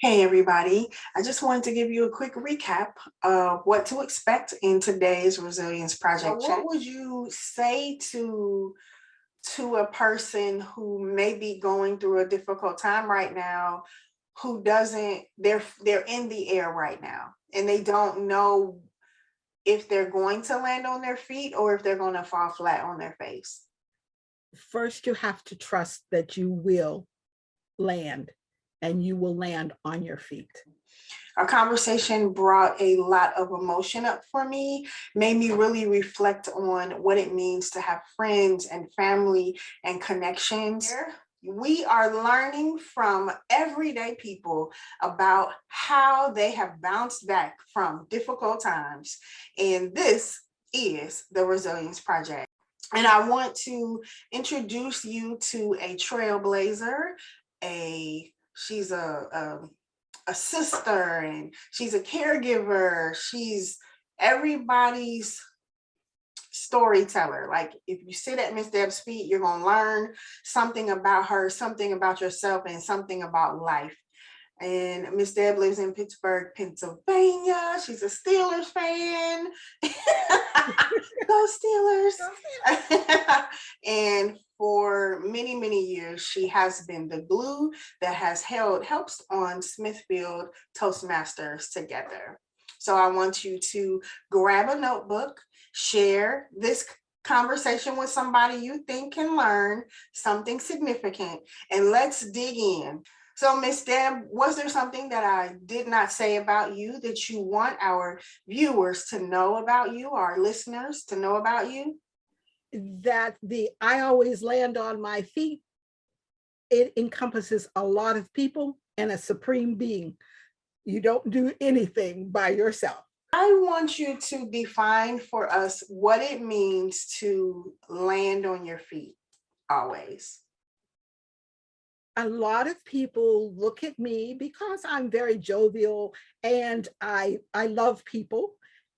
Hey everybody, I just wanted to give you a quick recap of what to expect in today's Resilience Project chat. What would you say to a person who may be going through a difficult time right now, who doesn't, they're in the air right now and they don't know if they're going to land on their feet or if they're going to fall flat on their face? First, you have to trust that you will land and you will land on your feet. Our conversation brought a lot of emotion up for me, made me really reflect on what it means to have friends and family and connections. We are learning from everyday people about how they have bounced back from difficult times. And this is the Resilience Project. And I want to introduce you to a trailblazer. She's a sister and she's a caregiver. She's everybody's storyteller. Like if you sit at Miss Deb's feet, you're going to learn something about her, something about yourself, and something about life. And Miss Deb lives in Pittsburgh, Pennsylvania. She's a Steelers fan. Go Steelers. And for many, many years, she has been the glue that has helps on Smithfield Toastmasters together. So I want you to grab a notebook, share this conversation with somebody you think can learn something significant, and let's dig in. So, Miss Deb, was there something that I did not say about you that you want our viewers to know about you, our listeners to know about you? That I always land on my feet, it encompasses a lot of people and a supreme being. You don't do anything by yourself. I want you to define for us what it means to land on your feet always. A lot of people look at me because I'm very jovial and I love people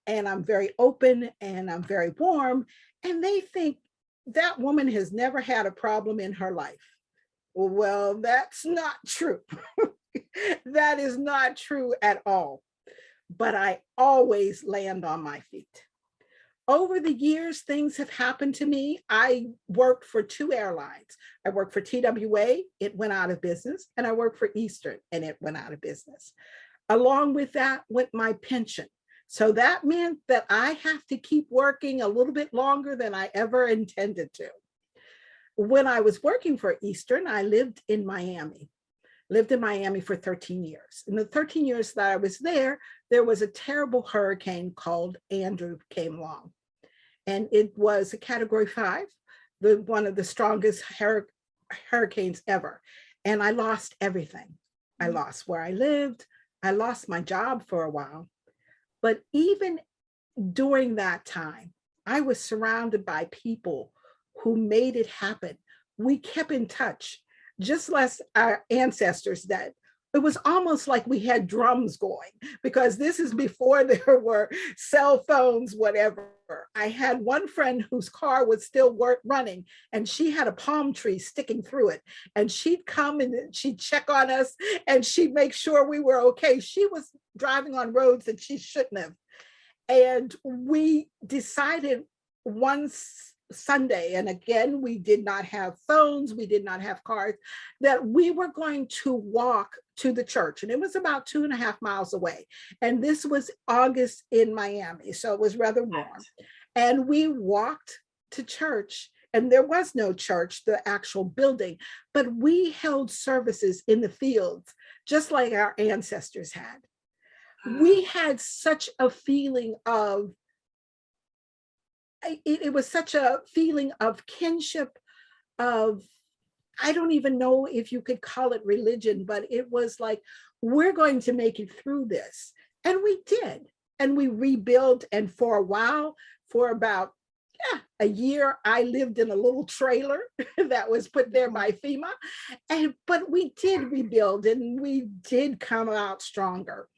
and I'm very open and I'm very warm, and they think that woman has never had a problem in her life. Well, that's not true. That is not true at all. But I always land on my feet. Over the years, things have happened to me. I worked for two airlines. I worked for TWA, it went out of business, and I worked for Eastern, and it went out of business. Along with that went my pension. So that meant that I have to keep working a little bit longer than I ever intended to. When I was working for Eastern, I lived in Miami for 13 years. In the 13 years that I was there was a terrible hurricane called Andrew came along. And it was a category 5, one of the strongest hurricanes ever. And I lost everything. I lost where I lived. I lost my job for a while. But even during that time, I was surrounded by people who made it happen. We kept in touch, just as our ancestors did. It was almost like we had drums going, because this is before there were cell phones, whatever. I had one friend whose car was still running, and she had a palm tree sticking through it. And she'd come and she'd check on us and she'd make sure we were okay. She was driving on roads that she shouldn't have. And we decided one Sunday, and again, we did not have phones, we did not have cars, that we were going to walk to the church. And it was about 2.5 miles away. And this was August in Miami, so it was rather warm. And we walked to church, and there was no church, the actual building, but we held services in the fields, just like our ancestors had. We had such a feeling of, it was such a feeling of kinship, of, I don't even know if you could call it religion, but it was like, we're going to make it through this. And we did. And we rebuilt. And for a while, for about a year, I lived in a little trailer that was put there by FEMA. But we did rebuild and we did come out stronger.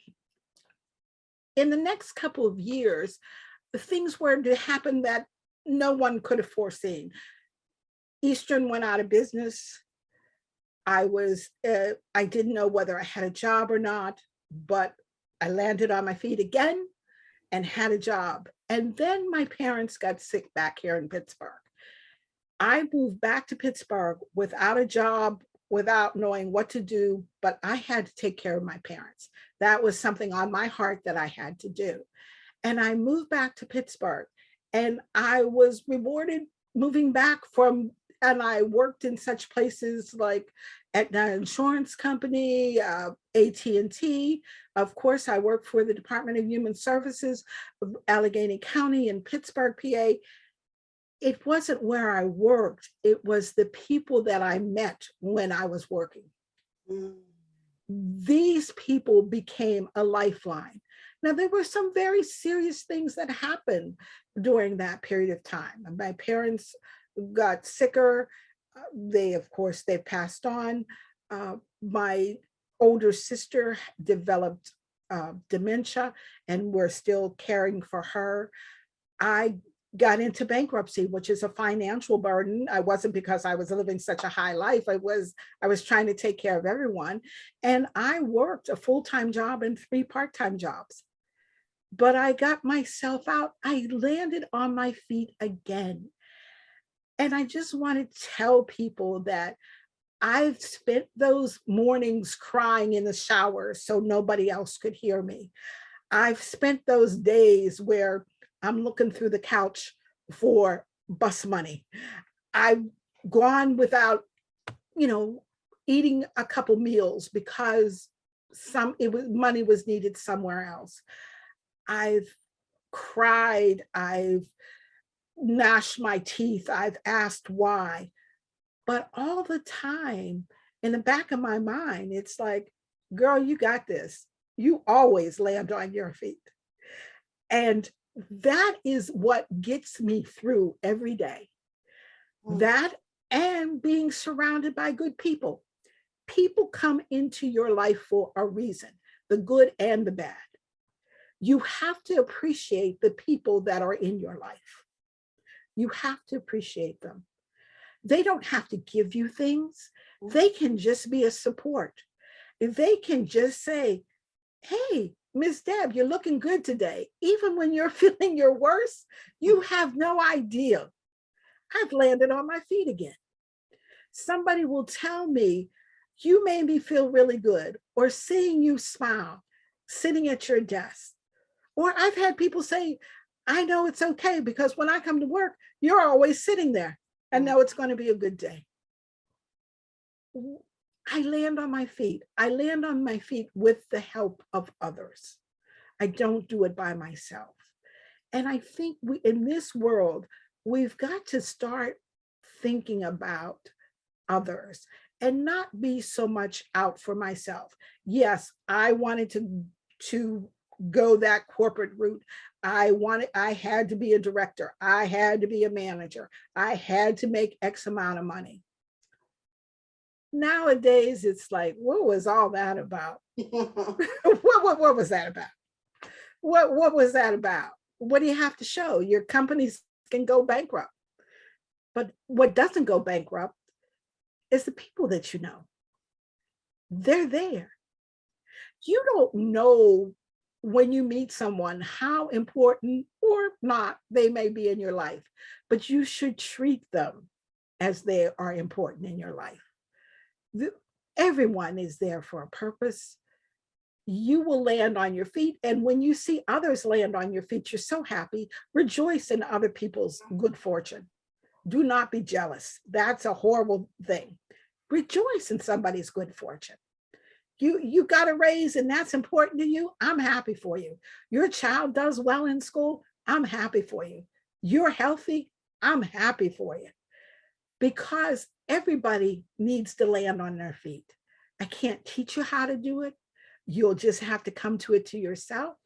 In the next couple of years, things were to happen that no one could have foreseen. Eastern went out of business. I didn't know whether I had a job or not, but I landed on my feet again and had a job. And then my parents got sick back here in Pittsburgh. I moved back to Pittsburgh without a job, without knowing what to do, but I had to take care of my parents. That was something on my heart that I had to do. And I moved back to Pittsburgh, and I was rewarded moving back from, and I worked in such places like at the insurance company, AT&T. Of course, I worked for the Department of Human Services of Allegheny County in Pittsburgh, PA. It wasn't where I worked, it was the people that I met when I was working. Mm. These people became a lifeline. Now, there were some very serious things that happened during that period of time. My parents got sicker. Of course, they passed on. My older sister developed dementia, and we're still caring for her. I got into bankruptcy, which is a financial burden. I wasn't because I was living such a high life. I was trying to take care of everyone. And I worked a full-time job and 3 part-time jobs. But I got myself out. I landed on my feet again. And I just want to tell people that I've spent those mornings crying in the shower so nobody else could hear me. I've spent those days where I'm looking through the couch for bus money. I've gone without, eating a couple meals because money was needed somewhere else. I've cried, I've gnashed my teeth, I've asked why. But all the time, in the back of my mind, it's like, girl, you got this. You always land on your feet. And that is what gets me through every day. That and being surrounded by good people. People come into your life for a reason, the good and the bad. You have to appreciate the people that are in your life. You have to appreciate them. They don't have to give you things. They can just be a support. If they can just say, hey, Miss Deb, you're looking good today. Even when you're feeling your worst, you have no idea. I've landed on my feet again. Somebody will tell me, you made me feel really good, or seeing you smile, sitting at your desk. Or I've had people say, I know it's okay because when I come to work, you're always sitting there. I know it's going to be a good day. I land on my feet. I land on my feet with the help of others. I don't do it by myself. And I think in this world, we've got to start thinking about others and not be so much out for myself. Yes, I wanted to go that corporate route. I had to be a director. I had to be a manager. I had to make X amount of money. Nowadays, it's like, what was all that about? what was that about? What was that about? What do you have to show? Your companies can go bankrupt. But what doesn't go bankrupt is the people that you know. They're there. You don't know when you meet someone how important or not they may be in your life, but you should treat them as they are important in your life. Everyone is there for a purpose. You will land on your feet. And when you see others land on your feet, you're so happy. Rejoice in other people's good fortune. Do not be jealous. That's a horrible thing. Rejoice in somebody's good fortune. You got a raise and that's important to you. I'm happy for you. Your child does well in school. I'm happy for you. You're healthy. I'm happy for you. Because everybody needs to land on their feet. I can't teach you how to do it. You'll just have to come to it to yourself.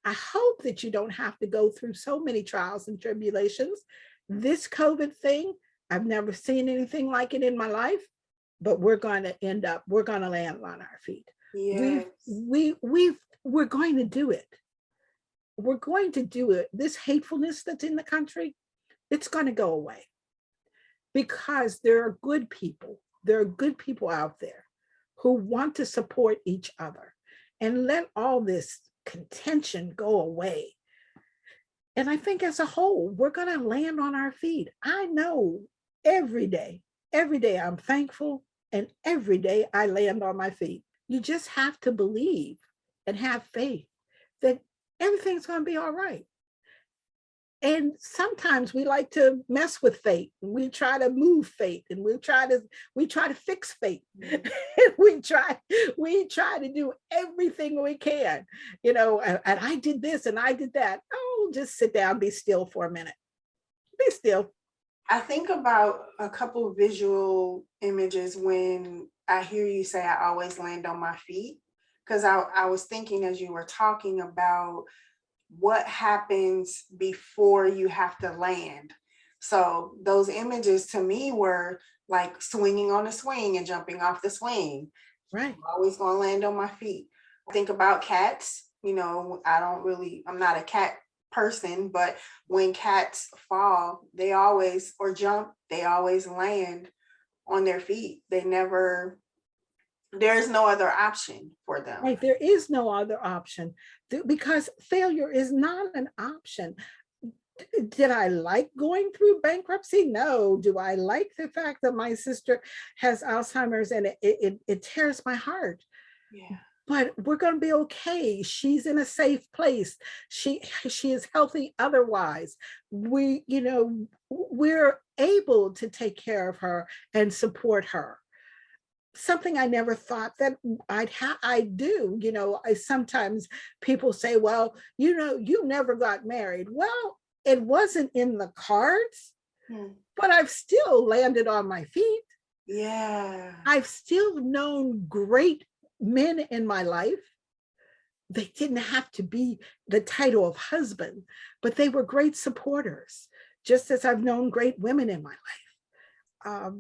I hope that you don't have to go through so many trials and tribulations. This COVID thing, I've never seen anything like it in my life, but we're going to land on our feet. Yes. We're going to do it. We're going to do it. This hatefulness that's in the country, it's going to go away because there are good people There are good people out there who want to support each other, and let all this contention go away. And I think as a whole, we're going to land on our feet. I know every day I'm thankful, and every day I land on my feet. You just have to believe and have faith that everything's going to be all right. And sometimes we like to mess with fate, and we try to move fate, and we try to fix fate. we try to do everything we can, and I did this and I did that. Oh, just sit down, be still for a minute. Be still. I think about a couple of visual images when I hear you say I always land on my feet, because I was thinking as you were talking about what happens before you have to land. So those images to me were like swinging on a swing and jumping off the swing. Right. I'm always going to land on my feet. Think about cats. I'm not a cat person, but when cats fall, they always, or jump, they always land on their feet. There's no other option for them. Right. There is no other option, because failure is not an option. Did I like going through bankruptcy? No. Do I like the fact that my sister has Alzheimer's and it tears my heart? Yeah. But we're going to be okay. She's in a safe place. She is healthy otherwise. We're able to take care of her and support her. Something I never thought that I do. Sometimes people say, well, you never got married. Well, it wasn't in the cards, but I've still landed on my feet. Yeah. I've still known great men in my life. They didn't have to be the title of husband, but they were great supporters, just as I've known great women in my life.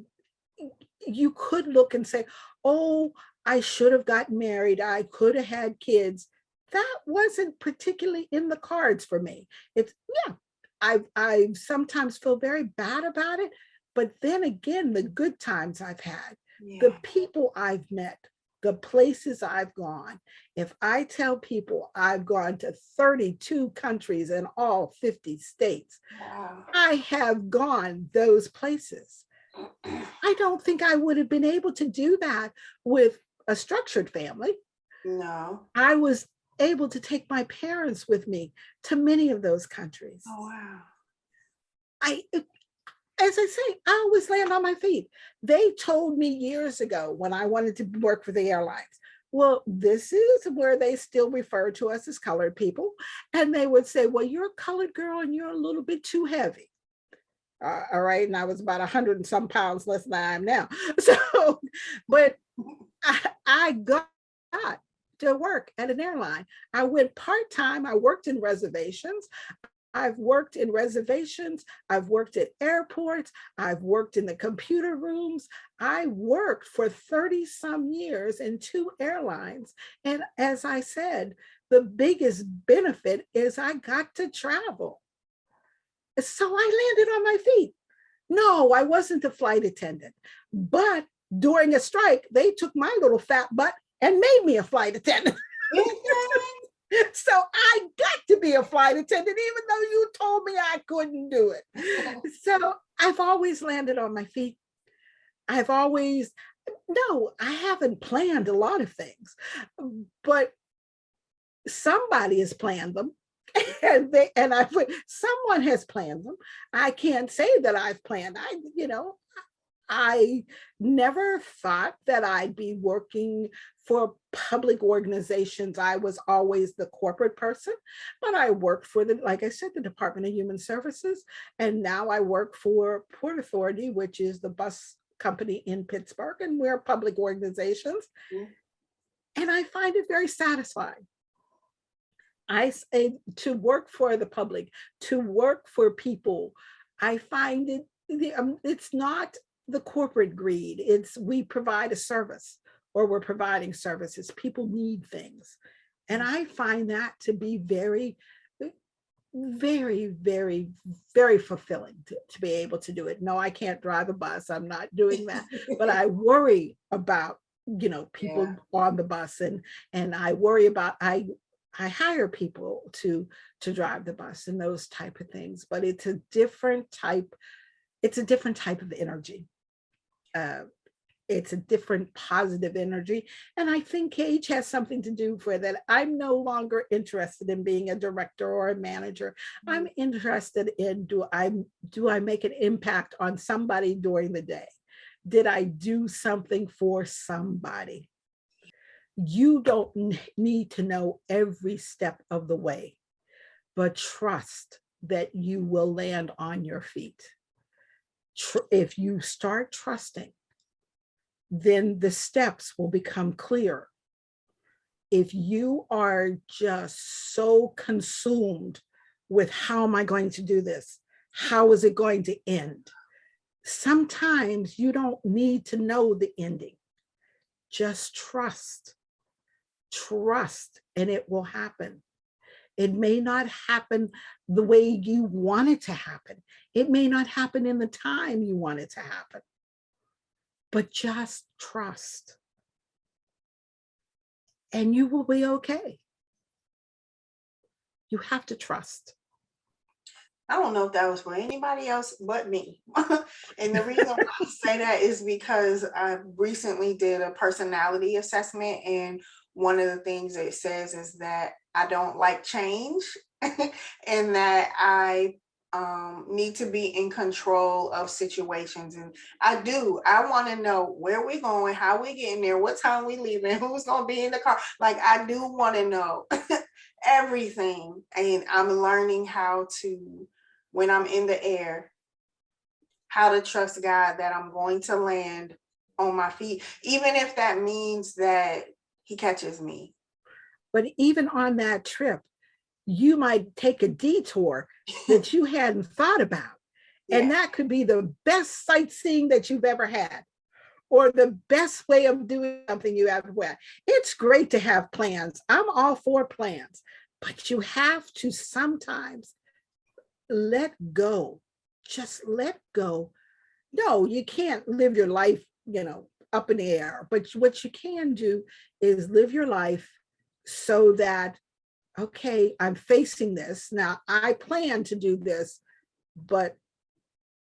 You could look and say, oh, I should have gotten married. I could have had kids. That wasn't particularly in the cards for me. I sometimes feel very bad about it. But then again, the good times I've had, the people I've met, the places I've gone. If I tell people I've gone to 32 countries in all 50 states, wow. I have gone those places. I don't think I would have been able to do that with a structured family. No. I was able to take my parents with me to many of those countries. Oh, wow. As I say, I always land on my feet. They told me years ago when I wanted to work for the airlines, well, this is where they still refer to us as colored people. And they would say, well, you're a colored girl and you're a little bit too heavy. All right. And I was about 100 and some pounds less than I am now. So, but I got to work at an airline. I went part-time. I worked in reservations. I've worked in reservations. I've worked at airports. I've worked in the computer rooms. I worked for 30 some years in 2 airlines. And as I said, the biggest benefit is I got to travel. So I landed on my feet. No, I wasn't a flight attendant, but during a strike, they took my little fat butt and made me a flight attendant. So I got to be a flight attendant, even though you told me I couldn't do it. So I've always landed on my feet. I haven't planned a lot of things, but somebody has planned them. Someone has planned them. I can't say that I've planned. I never thought that I'd be working for public organizations. I was always the corporate person, but I worked for like I said, the Department of Human Services. And now I work for Port Authority, which is the bus company in Pittsburgh, and we're public organizations. And I find it very satisfying. I say to work for the public, to work for people. I find it's not the corporate greed. It's we provide a service, or we're providing services. People need things. And I find that to be very very, very, very fulfilling to be able to do it. No, I can't drive a bus. I'm not doing that. But I worry about, Yeah. people on the bus, and I worry about, I hire people to drive the bus and those type of things. But it's a different type of energy. Uh, it's a different positive energy. And I think age has something to do for that. I'm no longer interested in being a director or a manager. I'm interested in, do I make an impact on somebody during the day? Did I do something for somebody? You don't need to know every step of the way, but trust that you will land on your feet. If you start trusting, then the steps will become clear. If you are just so consumed with, how am I going to do this? How is it going to end? Sometimes you don't need to know the ending. Just trust, and it will happen. It may not happen the way you want it to happen. It may not happen in the time you want it to happen, but just trust. And you will be okay. You have to trust. I don't know if that was for anybody else but me. And the reason why I say that is because I recently did a personality assessment, and one of the things it says is that I don't like change and that I need to be in control of situations. And I do. I want to know where we're going, how we getting there, what time we leaving, who's going to be in the car. Like, I do want to know everything. And I'm learning how to, when I'm in the air, how to trust God that I'm going to land on my feet, even if that means that He catches me. But even on that trip, you might take a detour that you hadn't thought about. Yeah. And that could be the best sightseeing that you've ever had, or the best way of doing something you ever had. It's great to have plans. I'm all for plans, but you have to sometimes let go. Just let go. No, you can't live your life, up in the air. But what you can do is live your life so that, okay, I'm facing this. Now, I plan to do this, but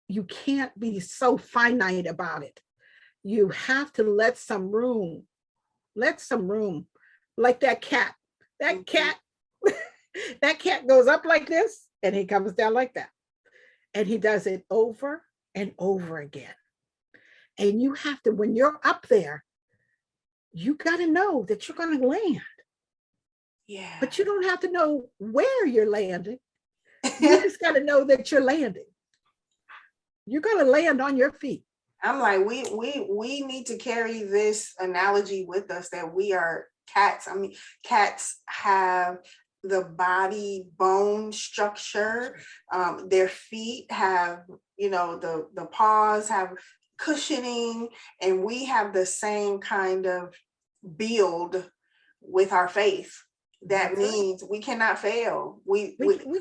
you can't be so finite about it. You have to let some room, like that cat. That cat, that cat goes up like this and he comes down like that. And he does it over and over again. And you have to, when you're up there, you got to know that you're going to land. Yeah. But you don't have to know where you're landing. You just got to know that you're landing. You're going to land on your feet. I'm like, we need to carry this analogy with us that we are cats. I mean, cats have the body bone structure. Their feet have, the paws have cushioning, and we have the same kind of build with our faith. That means we cannot fail. We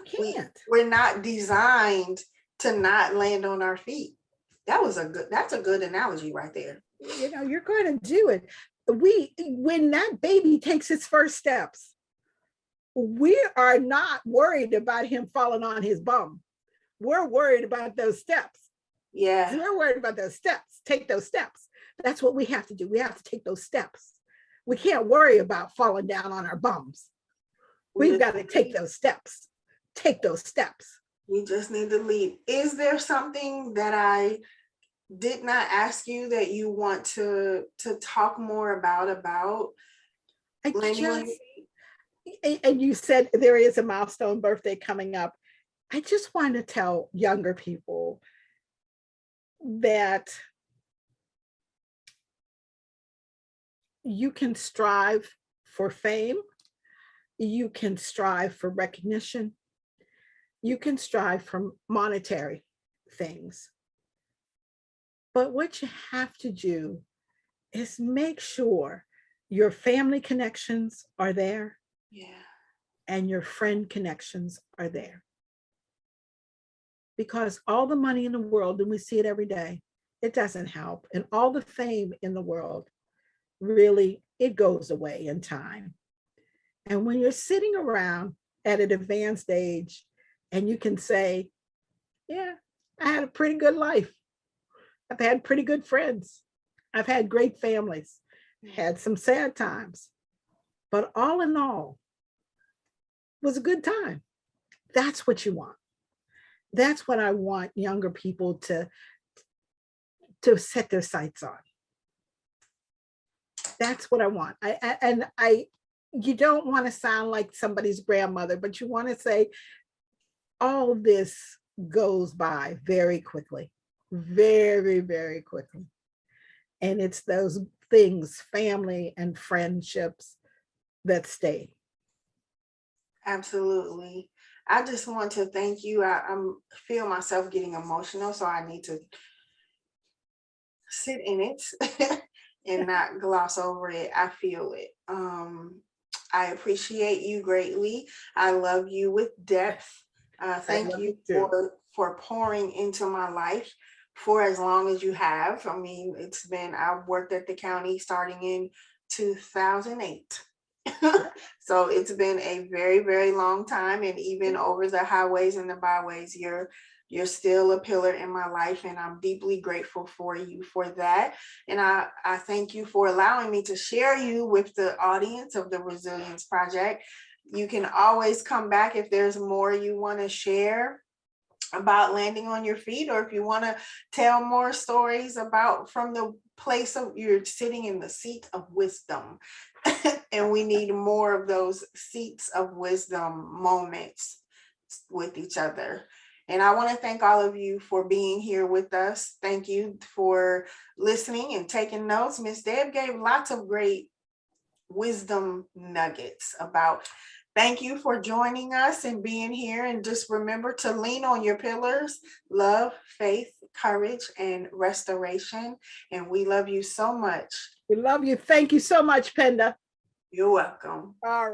can't. We're not designed to not land on our feet. That's a good analogy right there. You're going to do it. When that baby takes its first steps, we are not worried about him falling on his bum. We're worried about those steps. Yeah. We're worried about those steps. Take those steps. That's what we have to do. We have to take those steps. We can't worry about falling down on our bums. We've got to take those steps. Take those steps. We just need to lead. Is there something that I did not ask you that you want to talk more about landing? And you said there is a milestone birthday coming up. I just want to tell younger people that you can strive for fame. You can strive for recognition. You can strive for monetary things. But what you have to do is make sure your family connections are there. Yeah. And your friend connections are there. because all the money in the world, and we see it every day, it doesn't help. And all the fame in the world, really, it goes away in time. And when you're sitting around at an advanced age and you can say, yeah, I had a pretty good life. I've had pretty good friends. I've had great families, had some sad times, but all in all, it was a good time. That's what you want. That's what I want younger people to set their sights on. That's what I want. You don't want to sound like somebody's grandmother, but you want to say all this goes by very quickly, very, very quickly. And it's those things, family and friendships, that stay. Absolutely. I just want to thank you. I'm feel myself getting emotional, so I need to sit in it and not gloss over it. I feel it. I appreciate you greatly. I love you with depth. Thank you for pouring into my life for as long as you have. I mean, I've worked at the county starting in 2008. So it's been a very, very long time. And even over the highways and the byways, you're still a pillar in my life. And I'm deeply grateful for you for that. And I thank you for allowing me to share you with the audience of the Resilience Project. You can always come back if there's more you want to share about landing on your feet, or if you want to tell more stories about from the place of you're sitting in the seat of wisdom. And we need more of those seats of wisdom moments with each other. And I want to thank all of you for being here with us. Thank you for listening and taking notes. Miss Deb gave lots of great wisdom nuggets about. Thank you for joining us and being here. And just remember to lean on your pillars: love, faith, courage, and restoration. And we love you so much. We love you. Thank you so much, Penda. You're welcome. All right.